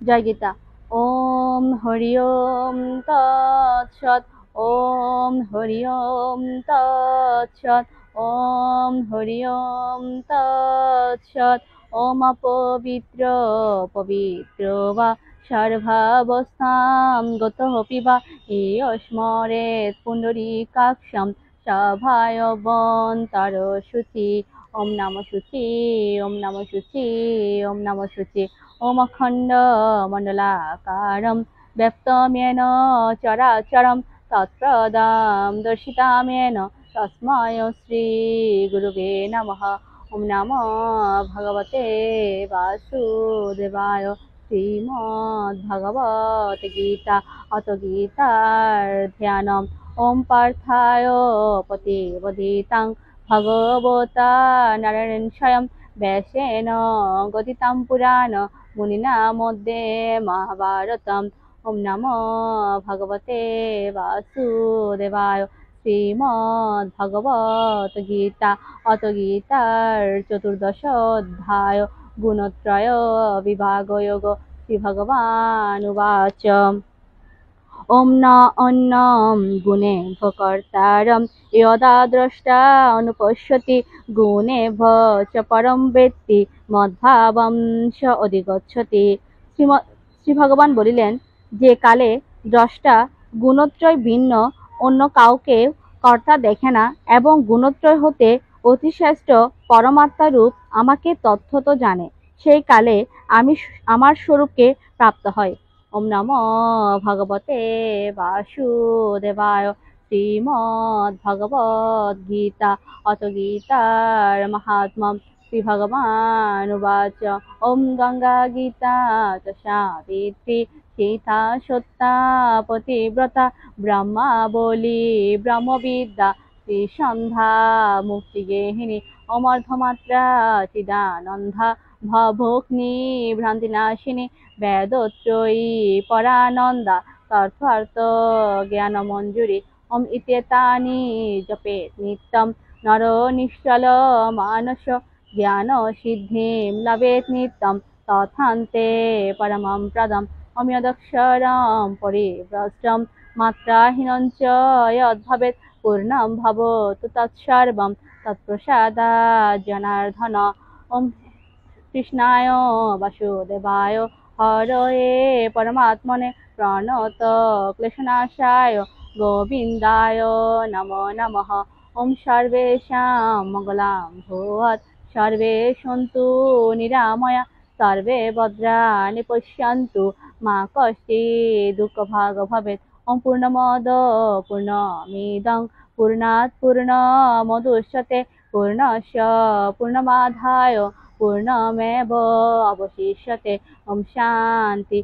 জয় গীতা। ওম হরি ওম তৎসৎ। ওম হরি ওম তৎসৎ। ওম হরি ওম তৎসৎ। ওম অপবিত্র পবিত্র বা সর্বাবস্থাম গতোপি বা স্মরেৎ পুণ্ডরীকাক্ষং সভায়বন্তরশুচি। ওম নমঃ শুচি, ওম নমঃ শুচি, ওম নমঃ শুচি। ওম অখণ্ড মণ্ডলাকারম ব্যপ্তম येन চরাচরম তৎপদম দর্শিতাম येन তস্मै শ্রী গুরুবে নমঃ। ওম নমো ভগবতে বাসুদেবায়। শ্রীমদ্ ভগবত গীতা অত গীতার ধ্যানম। ওম পার্থায় প্রতিবোধিতাং ভগবতা নারায়ণেন স্বয়ং ব্যাসেন গদিতাং পুরাণ মুনিনা মধ্যে মহাভারতম। ওম নমো ভগবতে বাসুদেবায়। শ্রীমদ্ ভগবত গীতা অত গীতার চতুর্দশ অধ্যায় গুণত্রয় বিভাগ যোগ। শ্রী ভগবান উবাচ ওম ন অন্যম গুণে ভকর্তারম যদা দ্রষ্টা অনুপশ্যতি গুণে চ পরম বেত্তি মদ্ভাবম স অধিগচ্ছতি। শ্রী ভগবান বলিলেন, যে কালে দ্রষ্টা গুণত্রয় ভিন্ন অন্য কাউকে কর্তা দেখে না এবং গুণত্রয় হতে অতিশ্রেষ্ঠ পরমাত্মারূপ আমাকে তথ্যত জানে, সেই কালে আমি আমার স্বরূপকে প্রাপ্ত হয়। ওম নমো ভগবতে বাসুদেবায়। শ্রীমদ্ ভগবদ গীতা অত গীতার মাহাত্ম্যম। শ্রী ভগবান উবাচ ওম গঙ্গা গীতা চ সাবিত্রী সীতা সত্যা পতিব্রতা ব্রহ্মাবলী ব্রহ্মবিদ্যা শ্রীসন্ধ্যা মুক্তিগেহিনী অমর্ধমাত্রা চিদানন্দা ভবগ্নি ভ্রান্তিনাশিনী বেদত্রয়ী পরানন্দা তথার্থ জ্ঞান মঞ্জুরি। ওম ইত্যেতানি জপেত নিত্যম নর নিশ্চল মানস জ্ঞান সিদ্ধিম লভেত নিত্যম তথান্তে পরমং পদম। ওম যদক্ষরম পরিভ্রষ্টম মাত্রাহীনং চ যদ্ভবেৎ পূর্ণং ভবতু তৎসর্বং তৎপ্রসাদাৎ জনার্দন। ওম কৃষ্ণায় বাসুদেবায় হরয়ে পরমাত্মনে প্রণত ক্লেশনাশায় গোবিন্দায় নমো নমঃ। ওম সর্বেষাং মঙ্গলাং ভূয়াৎ সর্বে সন্তু নিরাময়া সর্বে ভদ্রাণি পশ্যন্তু মা কশ্চিৎ দুঃখভাগ্ ভবেৎ। ওম পূর্ণমদ পূর্ণমিদং পূর্ণাৎ পূর্ণমুদচ্যতে পূর্ণস্য পূর্ণমাদায় পূর্ণমেব অবশিষ্যতে। ওম শান্তি।